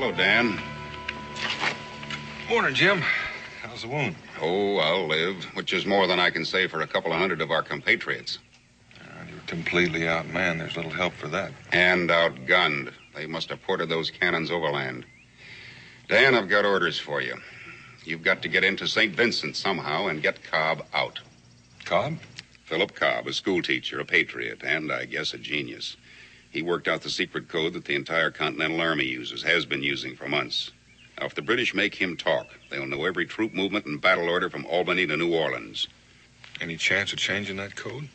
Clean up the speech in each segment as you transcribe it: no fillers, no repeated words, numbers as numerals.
Hello, Dan. Morning, Jim. How's the wound? Oh, I'll live, which is more than I can say for a couple of hundred of our compatriots. You're completely outmanned. There's little help for that. And outgunned. They must have ported those cannons overland. Dan, I've got orders for you. You've got to get into St. Vincent somehow and get Cobb out. Cobb? Philip Cobb, a schoolteacher, a patriot, and I guess a genius. He worked out the secret code that the entire Continental Army uses, has been using for months. Now, if the British make him talk, they'll know every troop movement and battle order from Albany to New Orleans. Any chance of changing that code?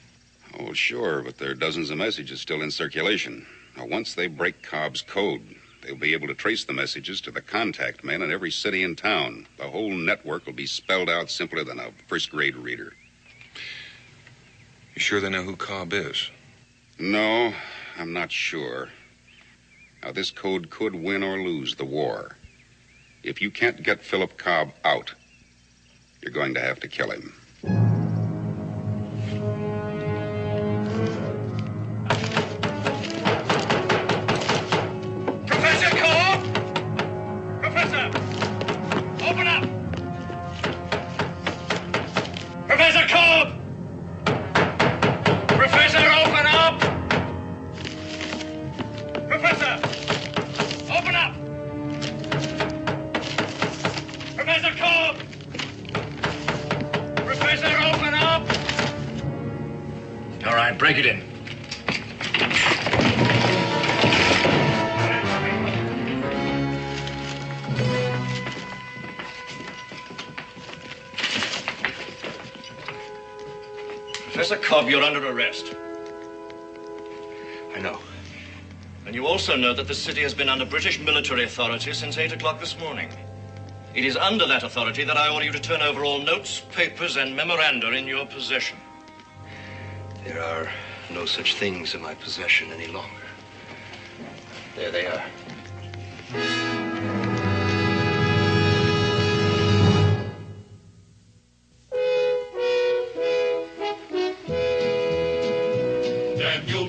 Oh, sure, but there are dozens of messages still in circulation. Now, once they break Cobb's code, they'll be able to trace the messages to the contact men in every city and town. The whole network will be spelled out simpler than a first-grade reader. You sure they know who Cobb is? No, I'm not sure. Now, this code could win or lose the war. If you can't get Philip Cobb out, you're going to have to kill him. Professor Cobb! Professor! Open up! Professor Cobb! Professor, open up! Professor! Open up! Professor Cobb! Professor, open up! All right, break it in. Professor Cobb, you're under arrest. I know. And you also know that the city has been under British military authority since 8 o'clock this morning. It is under that authority that I order you to turn over all notes, papers, and memoranda in your possession. There are no such things in my possession any longer. There they are. Daniel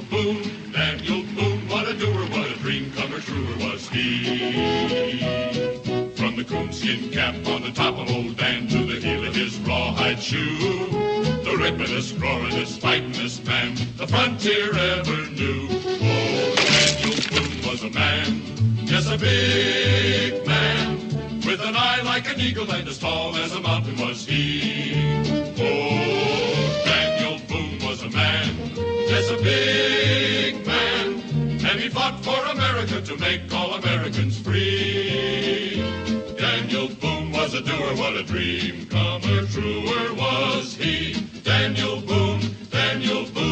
Boone, what a doer, what a dream comer, truer was he. From the coonskin cap on the top of old Dan to the heel of his rawhide shoe, the ripperest, roaringest, fightingest man the frontier ever knew. Oh, Daniel Boone was a man, yes, a big man, with an eye like an eagle and as tall as a mountain was he. Oh, Daniel Boone was a man, yes, a big man, and he fought for America to make all Americans free. Daniel Boone was a doer, what a dream comer, truer was he. Daniel Boone, Daniel Boone.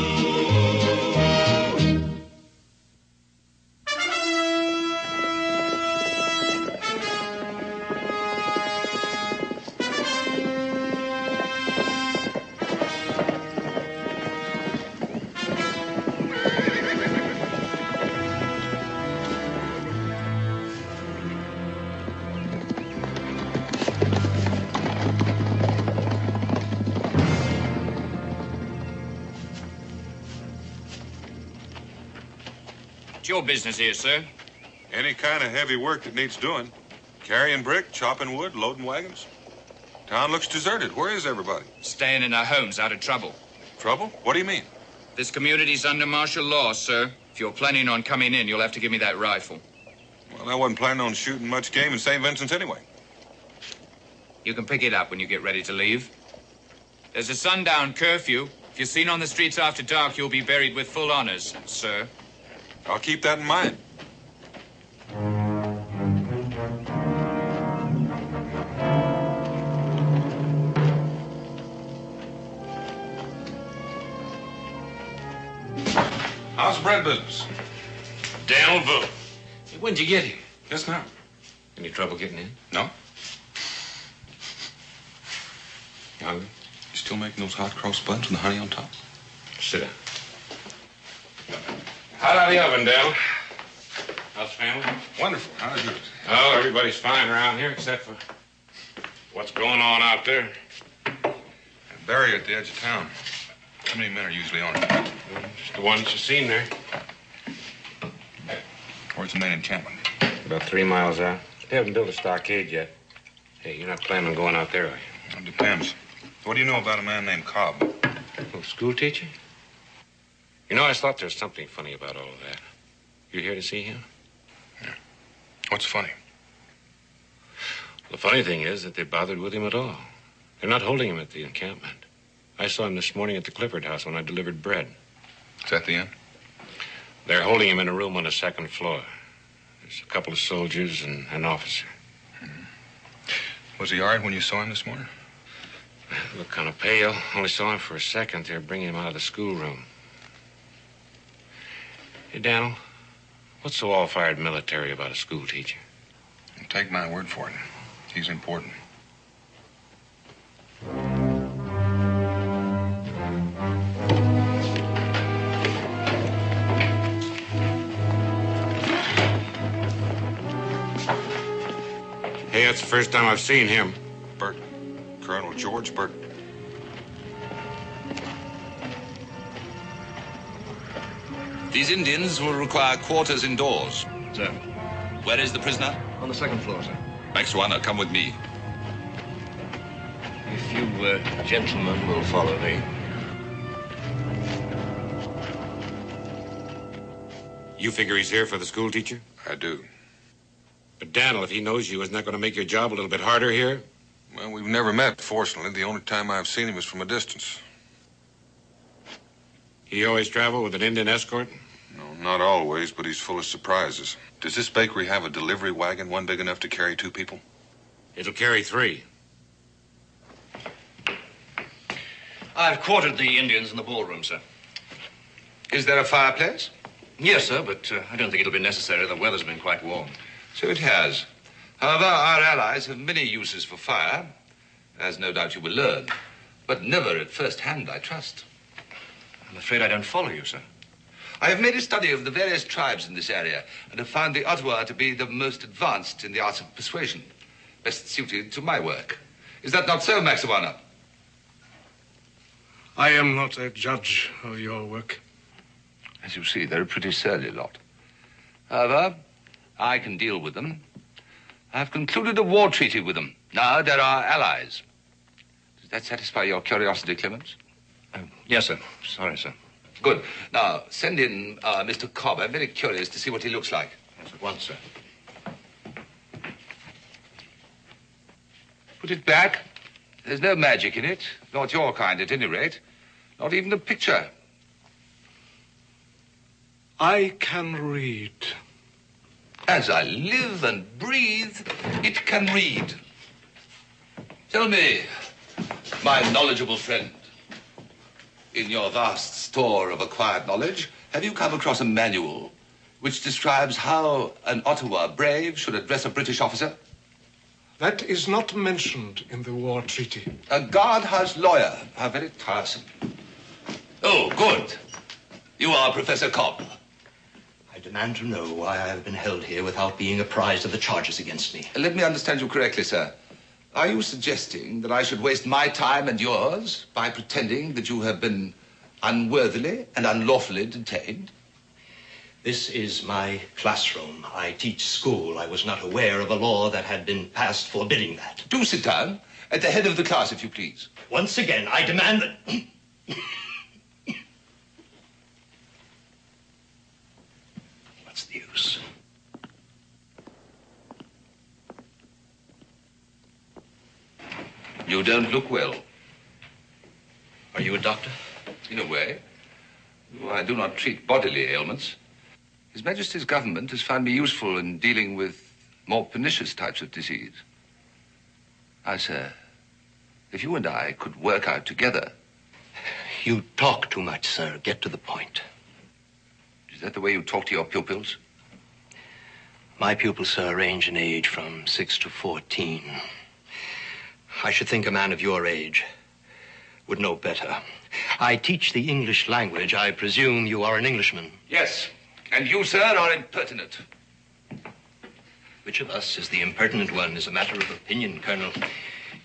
What's your business here, sir? Any kind of heavy work that needs doing. Carrying brick, chopping wood, loading wagons. Town looks deserted. Where is everybody? Staying in our homes out of trouble. Trouble? What do you mean? This community's under martial law, sir. If you're planning on coming in, you'll have to give me that rifle. Well, I wasn't planning on shooting much game in St. Vincent's anyway. You can pick it up when you get ready to leave. There's a sundown curfew. If you're seen on the streets after dark, you'll be buried with full honors, sir. I'll keep that in mind. How's the bread business? Daniel Boone. When'd you get him? Just now. Any trouble getting in? No? You hungry? You still making those hot cross buns with the honey on top? Sit down. Hot out of the oven, Dale. How's the family? Wonderful. How's yours? Oh, everybody's fine around here except for what's going on out there. A barrier at the edge of town. How many men are usually on it? Just the ones you seen there. Where's the main encampment? About 3 miles out. They haven't built a stockade yet. Hey, you're not planning on going out there, are you? It depends. What do you know about a man named Cobb? Oh, school teacher? You know, I thought there was something funny about all of that. You here to see him? Yeah. What's funny? The funny thing is that they bothered with him at all. They're not holding him at the encampment. I saw him this morning at the Clifford house when I delivered bread. Is that the end? They're holding him in a room on the 2nd floor. There's a couple of soldiers and an officer. Was he all right when you saw him this morning? Looked kind of pale. Only saw him for a second. They're bringing him out of the schoolroom. Hey, Daniel, what's so all-fired military about a school teacher? Take my word for it. He's important. Hey, that's the first time I've seen him. Bert. Colonel George Bert. These Indians will require quarters indoors. Sir, Where is the prisoner? on the 2nd floor, sir. Max Warner, come with me. If you gentlemen will follow me. You figure he's here for the school teacher? I do. But Daniel, if he knows you, isn't that going to make your job a little bit harder here? Well, we've never met, fortunately. The only time I've seen him was from a distance. He always travel with an Indian escort? No, not always, but he's full of surprises. Does this bakery have a delivery wagon, one big enough to carry 2 people? It'll carry 3. I've quartered the Indians in the ballroom, sir. Is there a fireplace? Yes, sir, but I don't think it'll be necessary. The weather's been quite warm. So it has. However, our allies have many uses for fire, as no doubt you will learn. But never at first hand, I trust. I'm afraid I don't follow you, sir. I have made a study of the various tribes in this area and have found the Ottawa to be the most advanced in the arts of persuasion, best suited to my work. Is that not so, Max Warner? I am not a judge of your work. As you see, they're a pretty surly lot. However, I can deal with them. I've concluded a war treaty with them. Now they're our allies. Does that satisfy your curiosity, Clemens? Yes, sir. Sorry, sir. Good. Now, send in Mr. Cobb. I'm very curious to see what he looks like. Yes, at once, sir. Put it back. There's no magic in it. Not your kind, at any rate. Not even a picture. I can read. As I live and breathe, it can read. Tell me, my knowledgeable friend, in your vast store of acquired knowledge, have you come across a manual which describes how an Ottawa brave should address a British officer? That is not mentioned in the war treaty. A guardhouse lawyer. How very tiresome. Oh, good. You are Professor Cobb. I demand to know why I have been held here without being apprised of the charges against me. Let me understand you correctly, sir. Are you suggesting that I should waste my time and yours by pretending that you have been unworthily and unlawfully detained? This is my classroom. I teach school. I was not aware of a law that had been passed forbidding that. Do sit down at the head of the class, if you please. Once again, I demand that... What's the use? You don't look well. Are you a doctor? In a way. Though I do not treat bodily ailments. His Majesty's government has found me useful in dealing with more pernicious types of disease. Now, sir, if you and I could work out together... You talk too much, sir. Get to the point. Is that the way you talk to your pupils? My pupils, sir, range in age from 6 to 14. I should think a man of your age would know better. I teach the English language. I presume you are an Englishman. Yes. And you, sir, are impertinent. Which of us is the impertinent one is a matter of opinion, Colonel.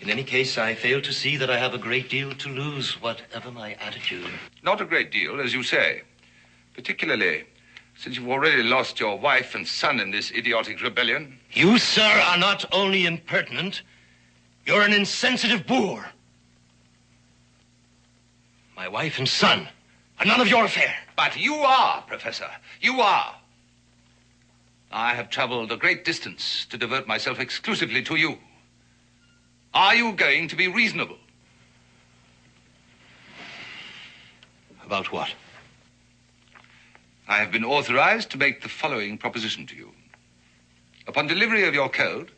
In any case, I fail to see that I have a great deal to lose, whatever my attitude. Not a great deal, as you say. Particularly since you've already lost your wife and son in this idiotic rebellion. You, sir, are not only impertinent, you're an insensitive boor. My wife and son are none of your affair. But you are, Professor. You are. I have traveled a great distance to devote myself exclusively to you. Are you going to be reasonable? About what? I have been authorized to make the following proposition to you. Upon delivery of your code,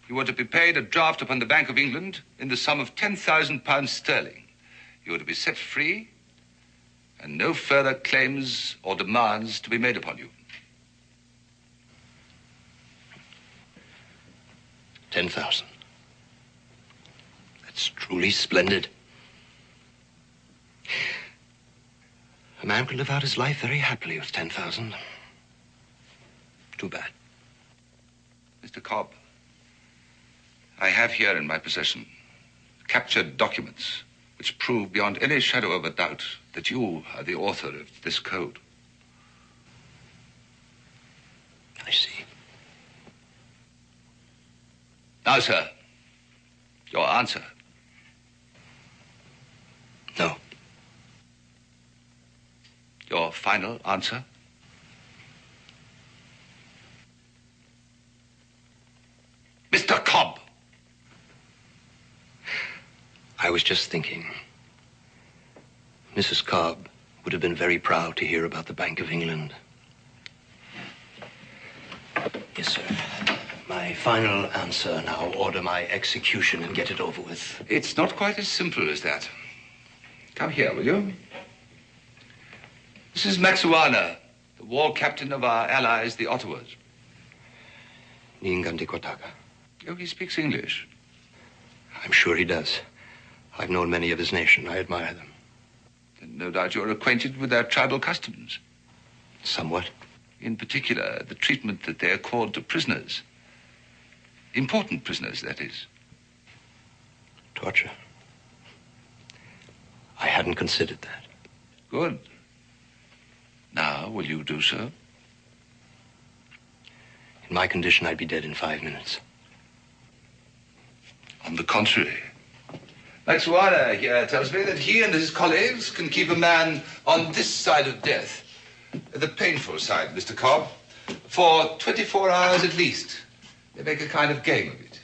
you are to be paid a draft upon the Bank of England in the sum of £10,000 sterling. You are to be set free, and no further claims or demands to be made upon you. 10,000. That's truly splendid. A man could live out his life very happily with 10,000. Too bad. Mr. Cobb, I have here in my possession captured documents which prove beyond any shadow of a doubt that you are the author of this code. I see. Now, sir, your answer. No. Your final answer? Mr. Cobb! I was just thinking. Mrs. Cobb would have been very proud to hear about the Bank of England. Yes, sir. My final answer. Now order my execution and get it over with. It's not quite as simple as that. Come here, will you? This is Maxuana, the war captain of our allies, the Ottawas. Ningandikotaka. Oh, he speaks English. I'm sure he does. I've known many of his nation. I admire them. And no doubt you're acquainted with their tribal customs. Somewhat. In particular, the treatment that they accord to prisoners. Important prisoners, that is. Torture. I hadn't considered that. Good. Now, will you do so? In my condition, I'd be dead in 5 minutes. On the contrary. Maxuana here tells me that he and his colleagues can keep a man on this side of death, the painful side, Mr. Cobb, for 24 hours at least. They make a kind of game of it.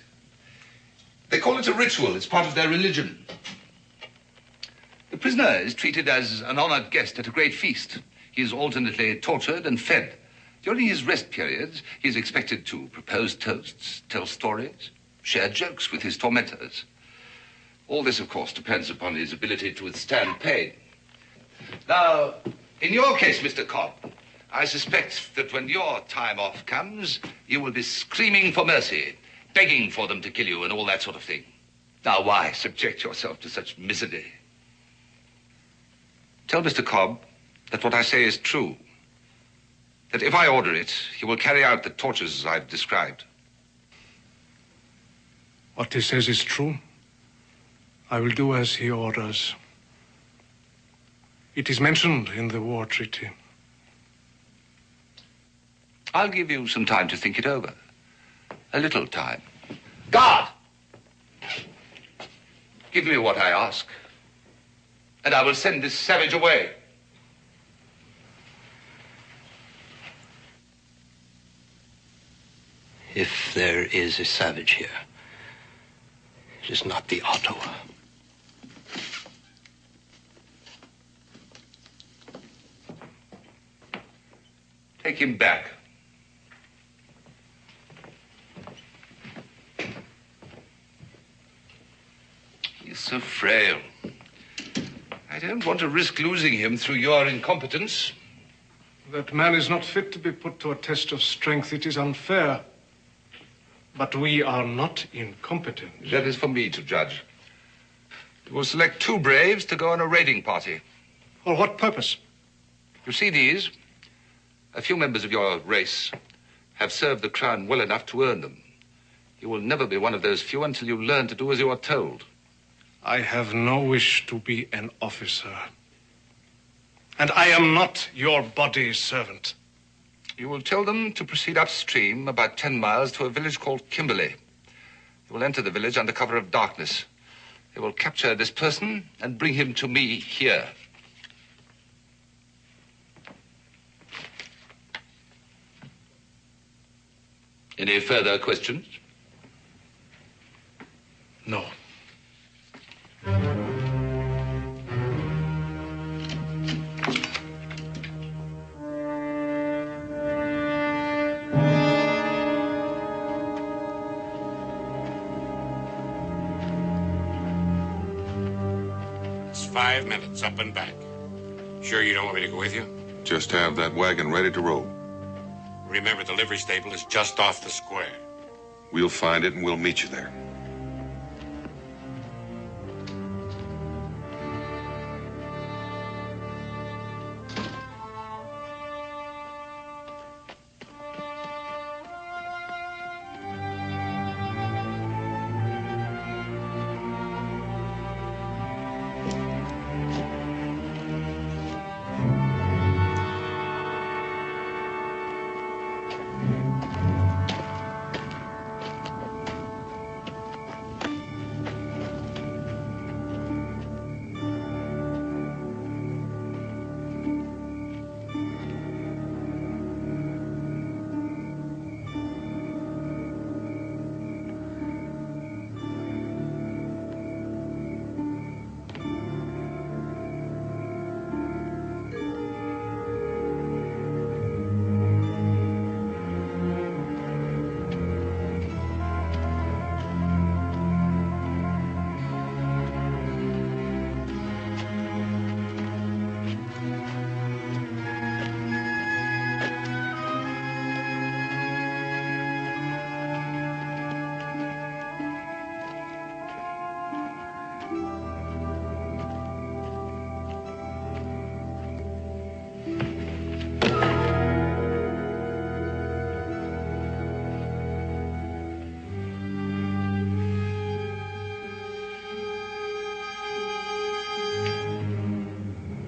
They call it a ritual. It's part of their religion. The prisoner is treated as an honored guest at a great feast. He is alternately tortured and fed. During his rest periods, he is expected to propose toasts, tell stories, share jokes with his tormentors. All this, of course, depends upon his ability to withstand pain. Now, in your case, Mr. Cobb, I suspect that when your time off comes, you will be screaming for mercy, begging for them to kill you and all that sort of thing. Now, why subject yourself to such misery? Tell Mr. Cobb that what I say is true. That if I order it, he will carry out the tortures I've described. What he says is true. I will do as he orders. It is mentioned in the war treaty. I'll give you some time to think it over. A little time. Guard! Give me what I ask, and I will send this savage away. If there is a savage here, it is not the Ottawa. Take him back. He's so frail. I don't want to risk losing him through your incompetence. That man is not fit to be put to a test of strength. It is unfair. But we are not incompetent. That is for me to judge. We will select 2 braves to go on a raiding party. For what purpose? You see these? A few members of your race have served the crown well enough to earn them. You will never be one of those few until you learn to do as you are told. I have no wish to be an officer. And I am not your body servant. You will tell them to proceed upstream about 10 miles to a village called Kimberley. They will enter the village under cover of darkness. They will capture this person and bring him to me here. Any further questions? No. It's 5 minutes up and back. Sure you don't want me to go with you? Just have that wagon ready to roll. Remember, the livery stable is just off the square. We'll find it and we'll meet you there.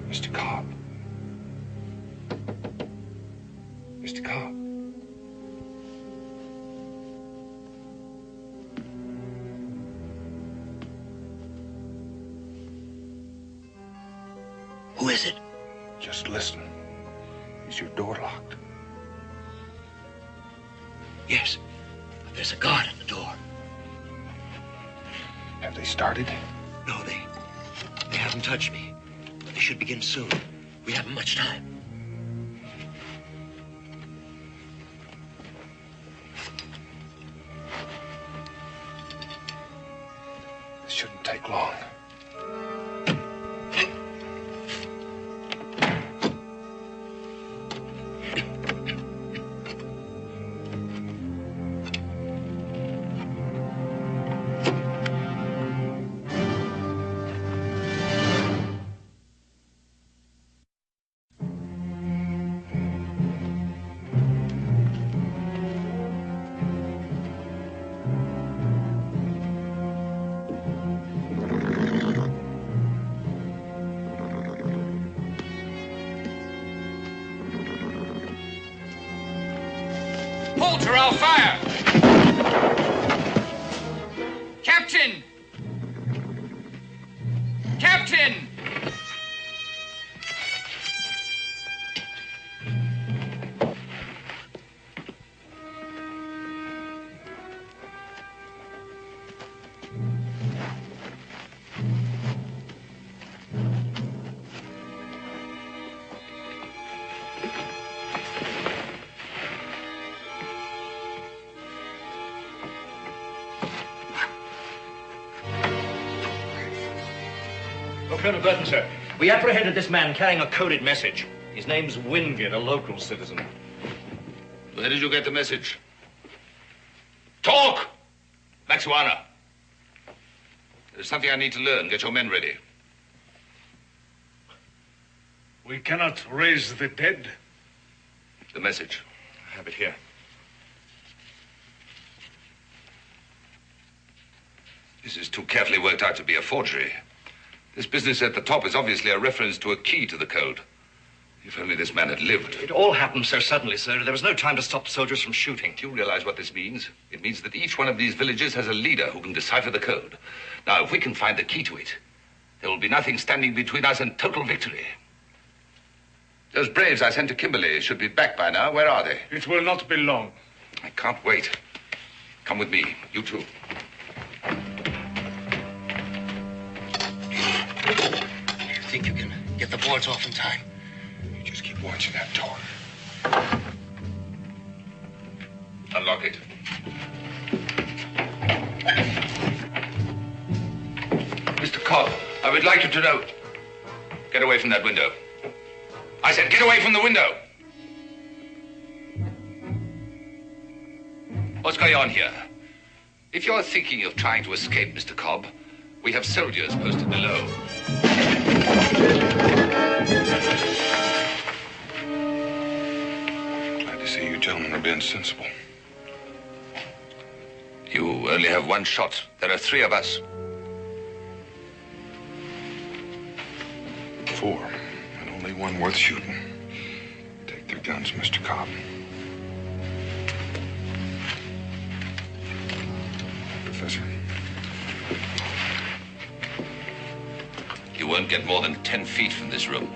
Mr. Cobb. Mr. Cobb. Who is it? Just listen. Is your door locked? Yes. There's a guard at the door. Have they started? No, they haven't touched me. But they should begin soon. We haven't much time. This shouldn't take long. Halt or I'll fire! Captain! Captain! Colonel Burton, sir. We apprehended this man carrying a coded message. His name's Wingate, a local citizen. Where did you get the message? Talk! Maxuana. There's something I need to learn. Get your men ready. We cannot raise the dead. The message. I have it here. This is too carefully worked out to be a forgery. This business at the top is obviously a reference to a key to the code. If only this man had lived. It all happened so suddenly, sir. There was no time to stop the soldiers from shooting. Do you realize what this means? It means that each one of these villages has a leader who can decipher the code. Now, if we can find the key to it, there will be nothing standing between us and total victory. Those braves I sent to Kimberley should be back by now. Where are they? It will not be long. I can't wait. Come with me, you too. You think you can get the boards off in time? You just keep watching that door. Unlock it. Mr. Cobb, I would like you to know. Get away from that window. I said get away from the window. What's going on here? If you're thinking of trying to escape, Mr. Cobb, we have soldiers posted below. Glad to see you gentlemen are being sensible. You only have one shot. There are 3 of us. 4, and only one worth shooting. Take their guns, Mr. Cobb. Professor. You won't get more than 10 feet from this room.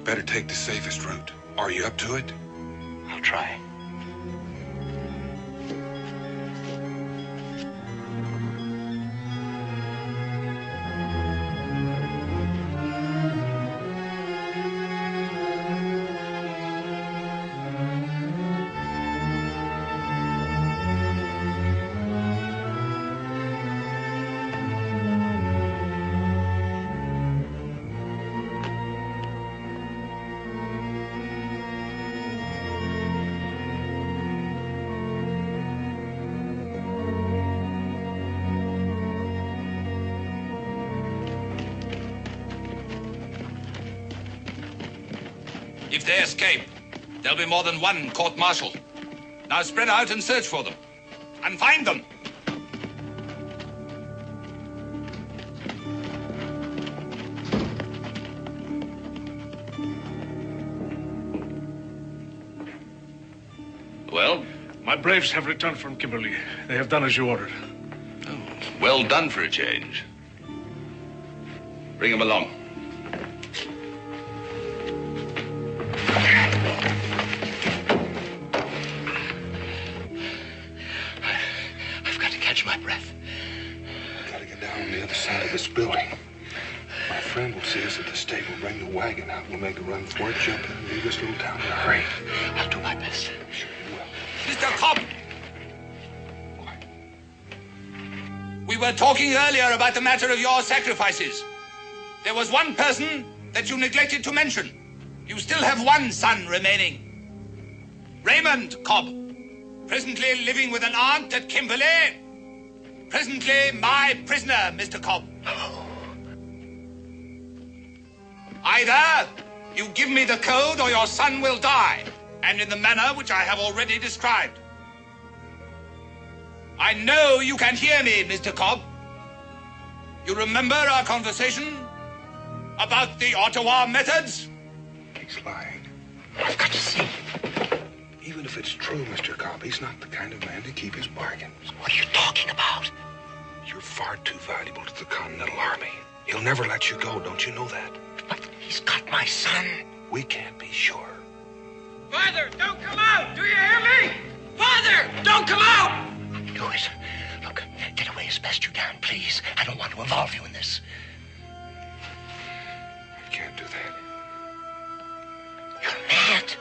Better take the safest route. Are you up to it? I'll try. If they escape, there'll be more than one court-martial. Now spread out and search for them. And find them. Well? My braves have returned from Kimberley. They have done as you ordered. Oh, well done for a change. Bring them along. I've got to catch my breath. Gotta get down on the other side of this building. My friend will see us at the stable, bring the wagon out. We'll make a run for it, jump in, and leave this little town in a hurry. I'll do my best. Sure you will. Mr. Cobb! We were talking earlier about the matter of your sacrifices. There was one person that you neglected to mention. You still have one son remaining. Raymond Cobb, presently living with an aunt at Kimberley. Presently my prisoner, Mr. Cobb. Either you give me the code or your son will die, and in the manner which I have already described. I know you can hear me, Mr. Cobb. You remember our conversation about the Ottawa methods? He's lying. I've got to see. Even even if it's true, Mr. Cobb, he's not the kind of man to keep his bargains. What are you talking about? You're far too valuable to the Continental Army. He'll never let you go, don't you know that? But he's got my son. We can't be sure. Father, don't come out! Do you hear me? Father, don't come out! Do it. Look, get away as best you can, please. I don't want to involve you in this. I can't do that. You're mad.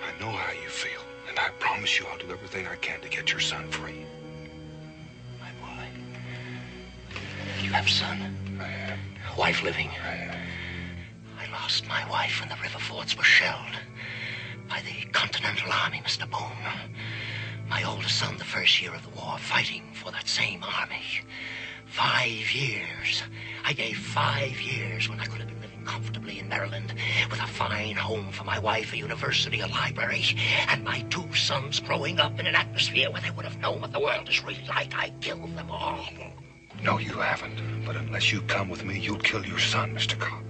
I know how you feel, and I promise you I'll do everything I can to get your son free. My boy. You have a son? I have. A wife living? I have. I lost my wife when the river forts were shelled by the Continental Army, Mr. Boone. My oldest son, the first year of the war, fighting for that same army. 5 years. I gave 5 years when I could have been living comfortably in Maryland with a fine home for my wife, a university, a library, and my 2 sons growing up in an atmosphere where they would have known what the world is really like. I killed them all. No, you haven't. But unless you come with me, you'll kill your son, Mr. Cobb.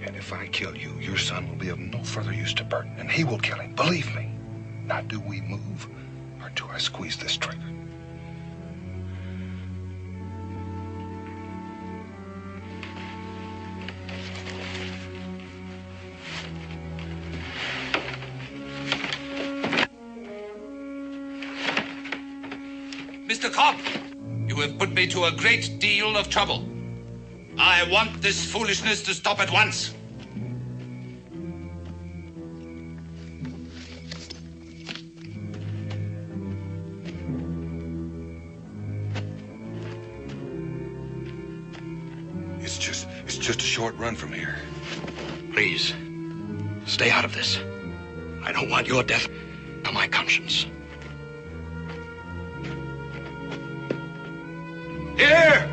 And if I kill you, your son will be of no further use to Burton, and he will kill him. Believe me. Now, do we move, or do I squeeze this trigger? Mr. Cobb, you have put me to a great deal of trouble. I want this foolishness to stop at once. It's just a short run from here. Please, stay out of this. I don't want your death on my conscience. Here!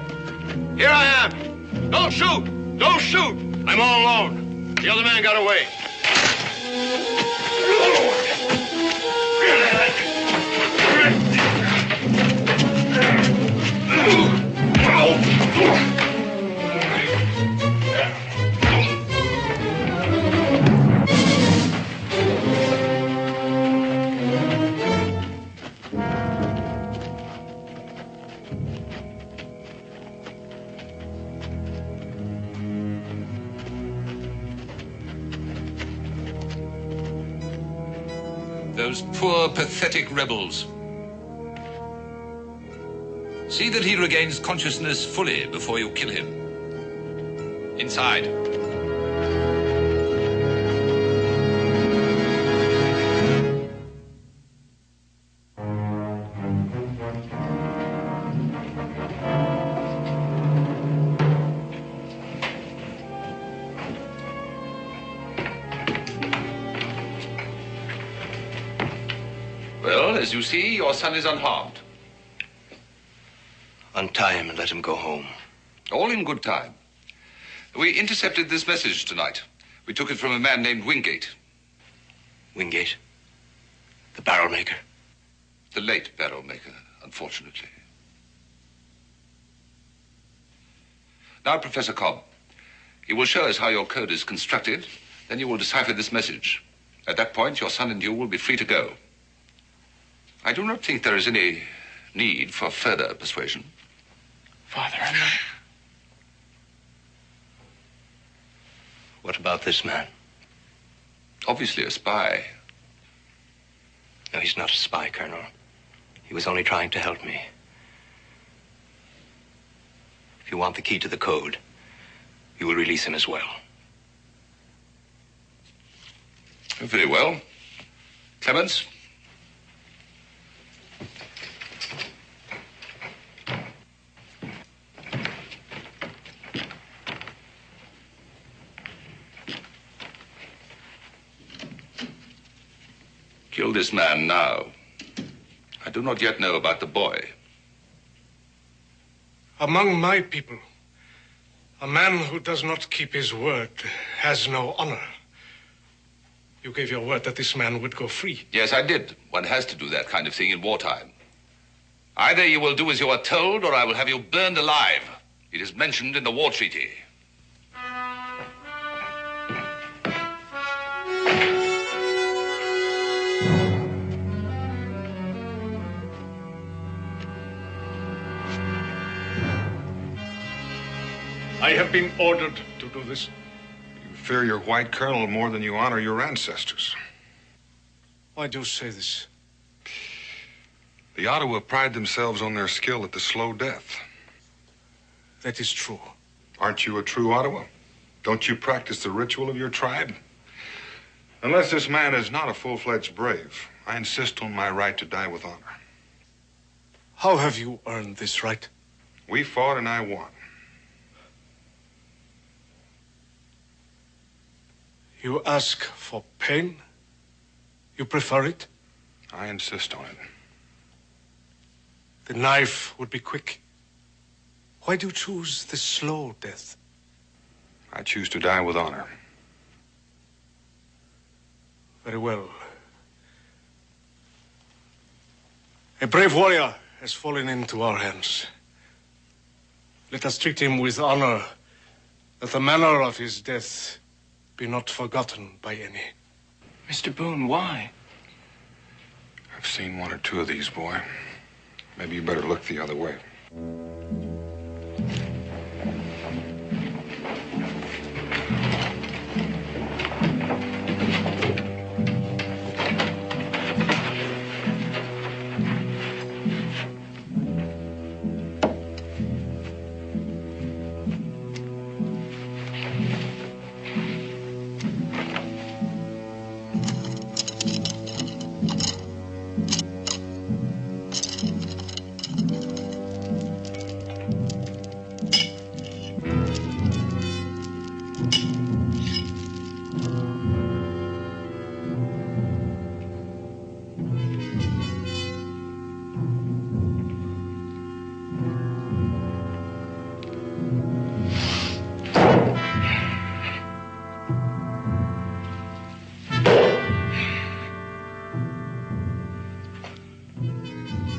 Here I am! Don't shoot! Don't shoot! I'm all alone. The other man got away. Those poor, pathetic rebels. See that he regains consciousness fully before you kill him. Inside. Well, as you see, your son is unharmed. Untie him and let him go home. All in good time. We intercepted this message tonight. We took it from a man named Wingate. Wingate? The barrel maker? The late barrel maker, unfortunately. Now, Professor Cobb, you will show us how your code is constructed. Then you will decipher this message. At that point, your son and you will be free to go. I do not think there is any need for further persuasion. Father, I'm not... What about this man? Obviously a spy. No, he's not a spy, Colonel. He was only trying to help me. If you want the key to the code, you will release him as well. Very well. Clemens? Kill this man now. I do not yet know about the boy. Among my people, a man who does not keep his word has no honor. You gave your word that this man would go free. Yes, I did. One has to do that kind of thing in wartime. Either you will do as you are told, or I will have you burned alive. It is mentioned in the war treaty. I have been ordered to do this. You fear your white colonel more than you honor your ancestors. Why do you say this? The Ottawa pride themselves on their skill at the slow death. That is true. Aren't you a true Ottawa? Don't you practice the ritual of your tribe? Unless this man is not a full-fledged brave, I insist on my right to die with honor. How have you earned this right? We fought and I won. You ask for pain? You prefer it? I insist on it. The knife would be quick. Why do you choose the slow death? I choose to die with honor. Very well. A brave warrior has fallen into our hands. Let us treat him with honor, that the manner of his death be not forgotten by any. Mr. Boone, why? I've seen one or two of these, boy. Maybe you better look the other way.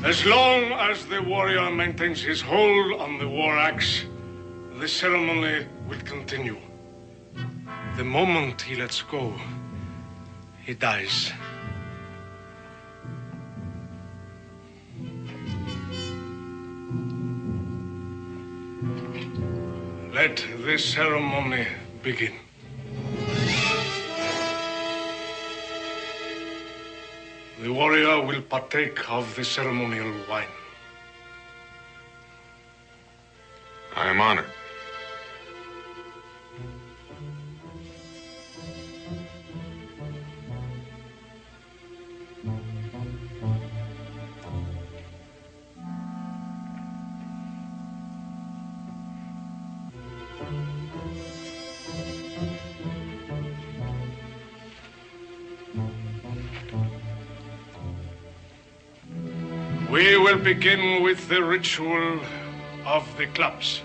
As long as the warrior maintains his hold on the war axe, the ceremony will continue. The moment he lets go, he dies. Let the ceremony begin. The warrior will partake of the ceremonial wine. I am honored. We will begin with the ritual of the clubs.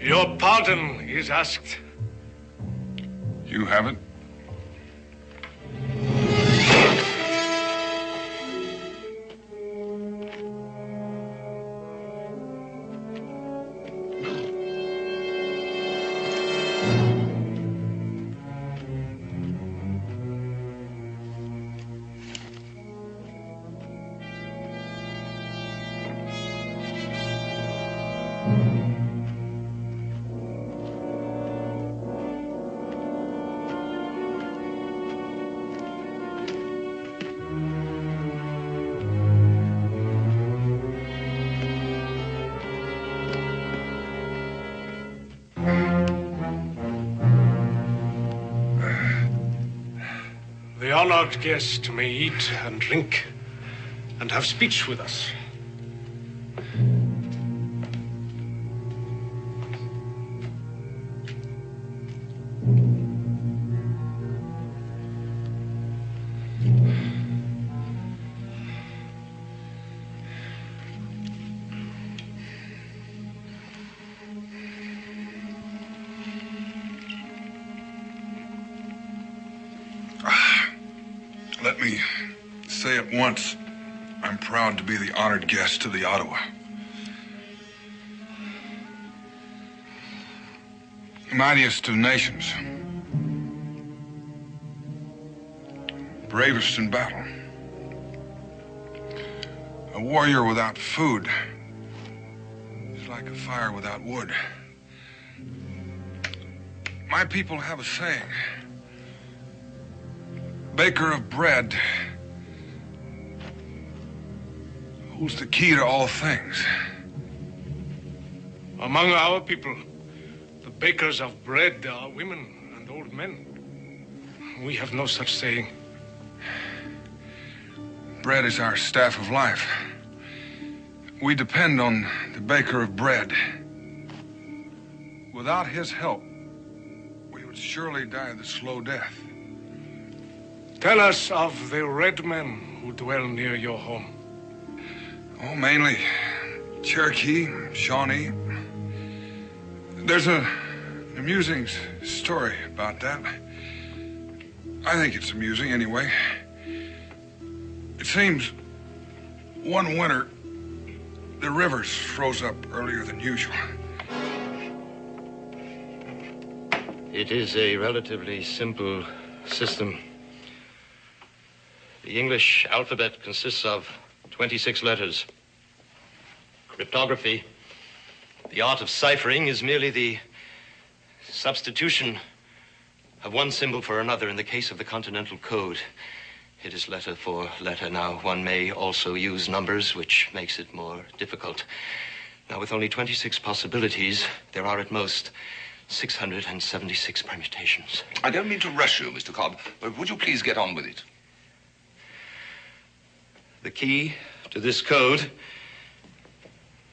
Your pardon is asked. You have it? The honored guest may eat and drink and have speech with us. Let me say at once, I'm proud to be the honored guest of the Ottawa. Mightiest of nations, bravest in battle. A warrior without food is like a fire without wood. My people have a saying. Baker of bread holds the key to all things. Among our people, the bakers of bread are women and old men. We have no such saying. Bread is our staff of life. We depend on the baker of bread. Without his help, we would surely die the slow death. Tell us of the red men who dwell near your home. Oh, mainly Cherokee, Shawnee. There's an amusing story about that. I think it's amusing anyway. It seems one winter, the rivers froze up earlier than usual. It is a relatively simple system. The English alphabet consists of 26 letters. Cryptography, the art of ciphering, is merely the substitution of one symbol for another. In the case of the Continental Code, it is letter for letter. Now, one may also use numbers, which makes it more difficult. Now, with only 26 possibilities, there are at most 676 permutations. I don't mean to rush you, Mr. Cobb, but would you please get on with it? The key to this code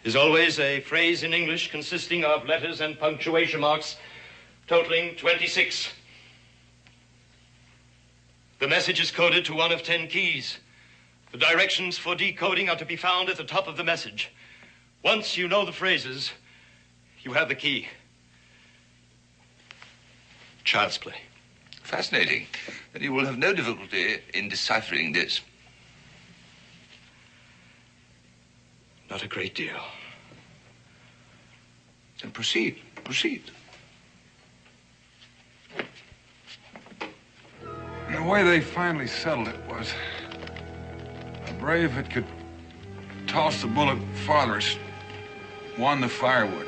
is always a phrase in English consisting of letters and punctuation marks totaling 26. The message is coded to one of 10 keys. The directions for decoding are to be found at the top of the message. Once you know the phrases, you have the key. Child's play. Fascinating. Then you will have no difficulty in deciphering this. Not a great deal. Then proceed. Proceed. The way they finally settled it was a brave that could toss the bullet farthest won the firewood.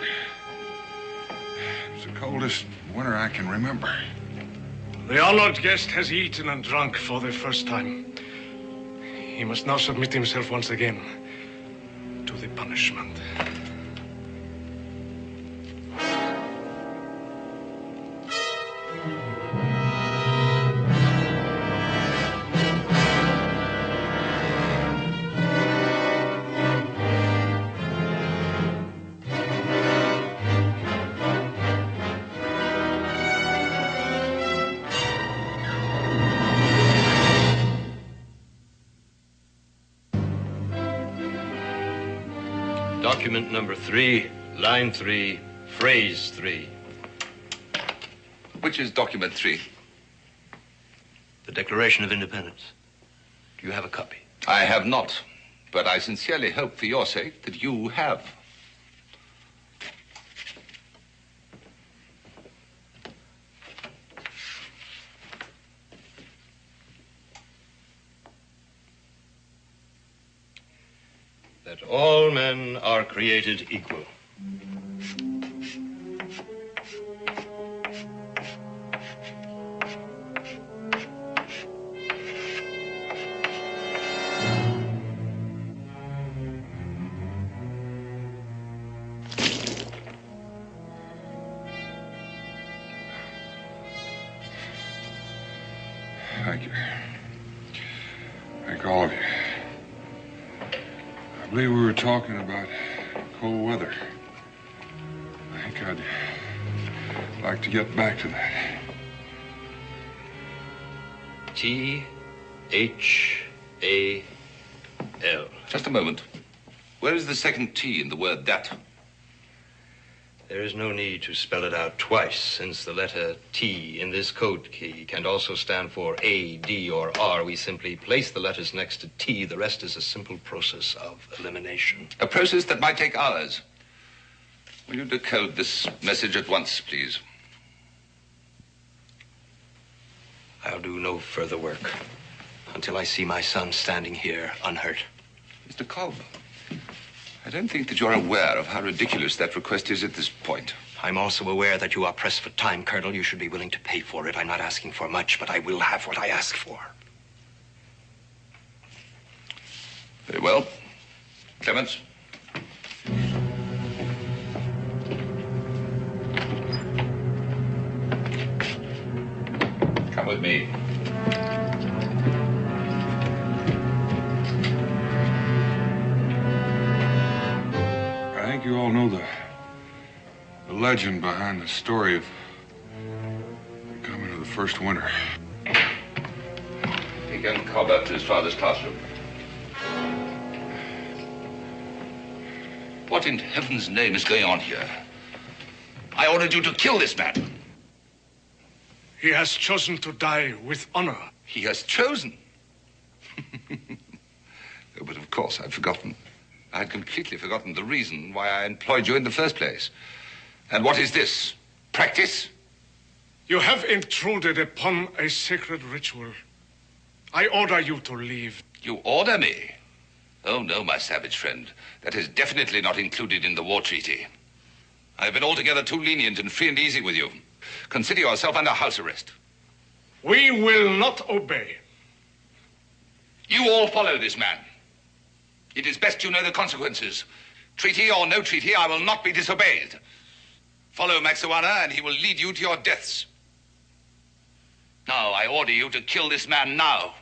It was the coldest winter I can remember. The honored guest has eaten and drunk for the first time. He must now submit himself once again to the punishment. Document number 3, line 3, phrase 3. Which is document 3? The Declaration of Independence. Do you have a copy? I have not, but I sincerely hope for your sake that you have. That all men are created equal. Thank you. Thank all of you. I believe we were talking about cold weather. I think I'd like to get back to that. T-H-A-L. Just a moment. Where is the second T in the word that? There is no need to spell it out twice, since the letter T in this code key can also stand for A, D, or R. We simply place the letters next to T. The rest is a simple process of elimination. A process that might take hours. Will you decode this message at once, please? I'll do no further work. until I see my son standing here unhurt. Mr. Cobb, I don't think that you're aware of how ridiculous that request is at this point. I'm also aware that you are pressed for time, Colonel. You should be willing to pay for it. I'm not asking for much, but I will have what I ask for. Very well. Clements. Come with me. I think you all know the legend behind the story of the coming of the first winter. Take young Cobb up to his father's classroom. What in heaven's name is going on here? I ordered you to kill this man. He has chosen to die with honor. He has chosen? Oh, but of course, I'd forgotten. I had completely forgotten the reason why I employed you in the first place. And what is this? Practice? You have intruded upon a sacred ritual. I order you to leave. You order me? Oh, no, my savage friend. That is definitely not included in the war treaty. I have been altogether too lenient and free and easy with you. Consider yourself under house arrest. We will not obey. You all follow this man. It is best you know the consequences. Treaty or no treaty, I will not be disobeyed. Follow Maxawana, and he will lead you to your deaths. Now, I order you to kill this man now,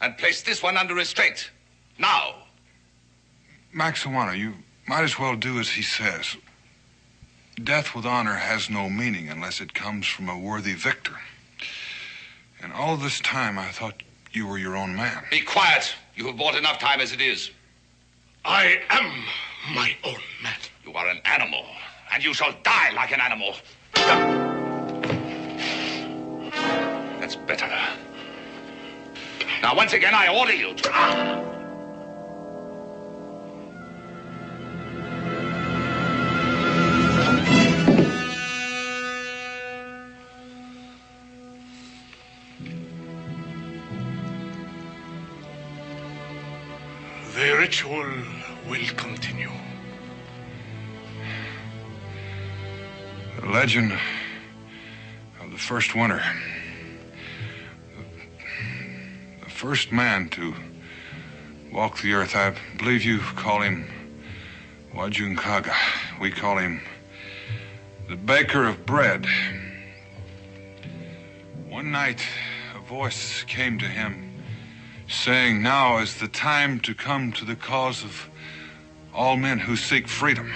and place this one under restraint. Now. Maxawana, you might as well do as he says. Death with honor has no meaning unless it comes from a worthy victor. And all this time, I thought you were your own man. Be quiet. You have bought enough time as it is. I am my own man. You are an animal, and you shall die like an animal. That's better. Now, once again, I order you to... The ritual will continue. The legend of the first winter. The first man to walk the earth. I believe you call him Wajunkaga. We call him the baker of bread. One night, a voice came to him saying, now is the time to come to the cause of all men who seek freedom.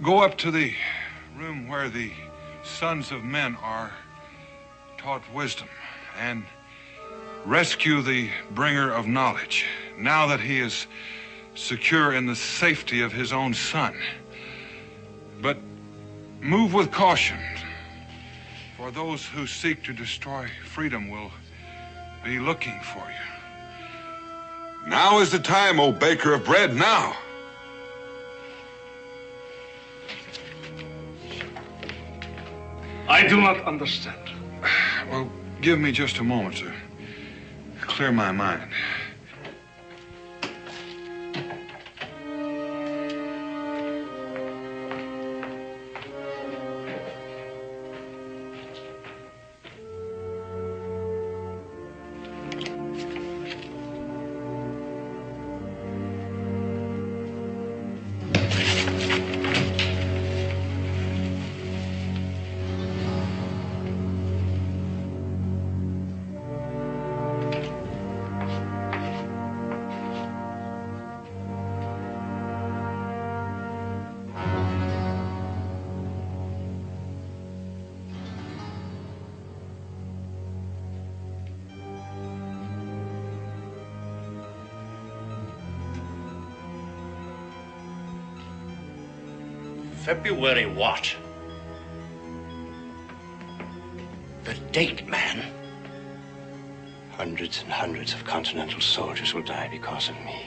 Go up to the room where the sons of men are taught wisdom and rescue the bringer of knowledge, now that he is secure in the safety of his own son. But move with caution, for those who seek to destroy freedom will be looking for you. Now is the time, O baker of bread, now. I do not understand. Well, give me just a moment to clear my mind. February what? The date, man. Hundreds and hundreds of Continental soldiers will die because of me.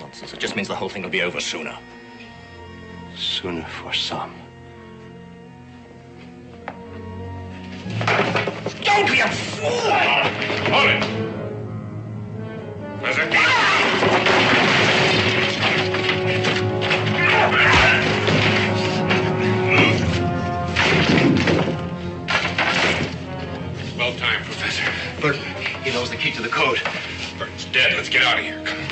Nonsense. It just means the whole thing will be over sooner. Sooner for some. Don't be a fool! Hold it! Professor? Well timed, Professor. Burton, he knows the key to the code. Burton's dead. Let's get out of here. Come on.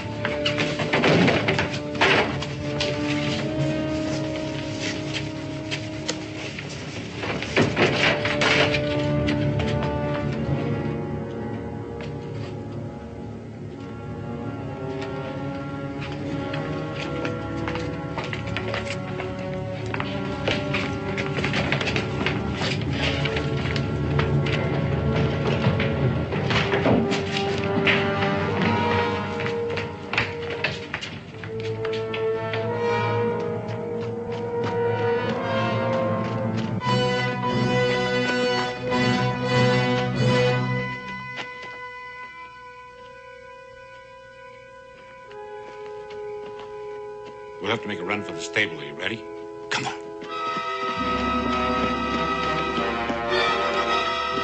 We'll have to make a run for the stable. Are you ready? Come on.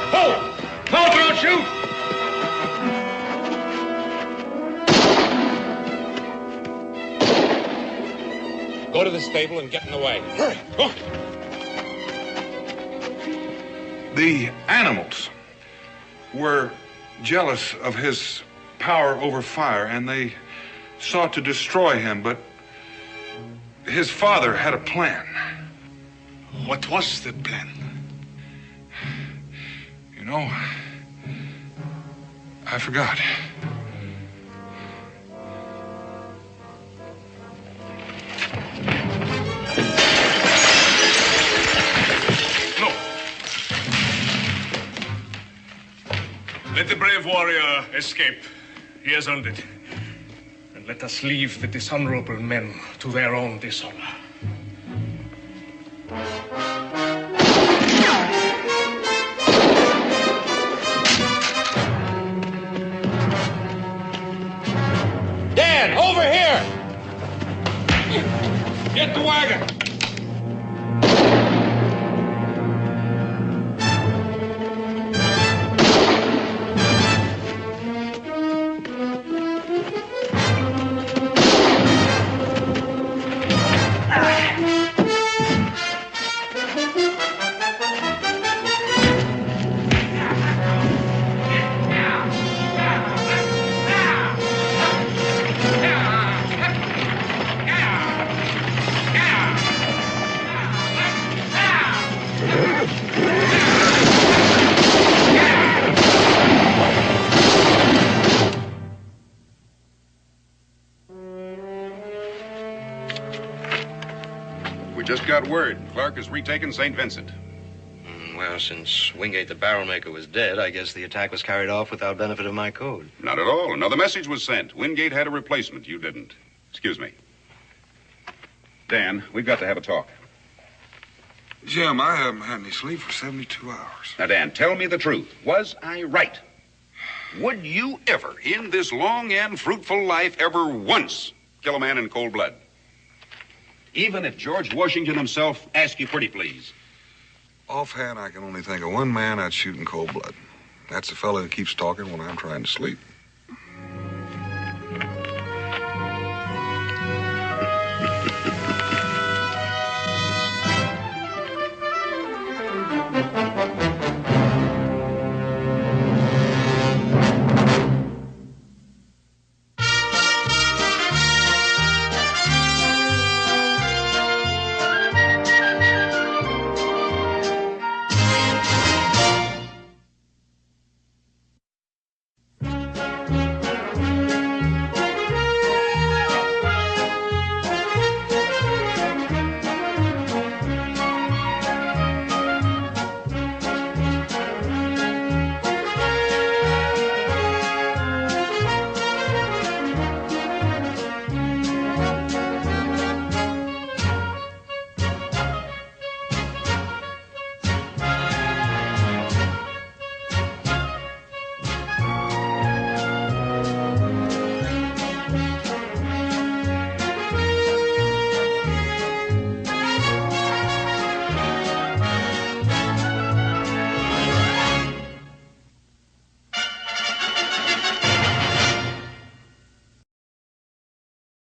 Hold! Hold, don't shoot! Go to the stable and get in the wagon. Hurry. Go on. The animals were jealous of his power over fire, and they sought to destroy him, but his father had a plan. What was the plan? You know, I forgot. No. Let the brave warrior escape. He has earned it. And let us leave the dishonorable men to their own dishonor. Dan, over here! Get the wagon! We just got word. Clark has retaken St. Vincent. Well, since Wingate the barrel maker was dead, I guess the attack was carried off without benefit of my code. Not at all. Another message was sent. Wingate had a replacement. You didn't. Excuse me. Dan, we've got to have a talk. Jim, I haven't had any sleep for 72 hours. Now, Dan, tell me the truth. Was I right? Would you ever, in this long and fruitful life, ever once kill a man in cold blood? Even if George Washington himself asked you pretty please. Offhand, I can only think of one man I'd shoot in cold blood. That's the fellow who keeps talking when I'm trying to sleep.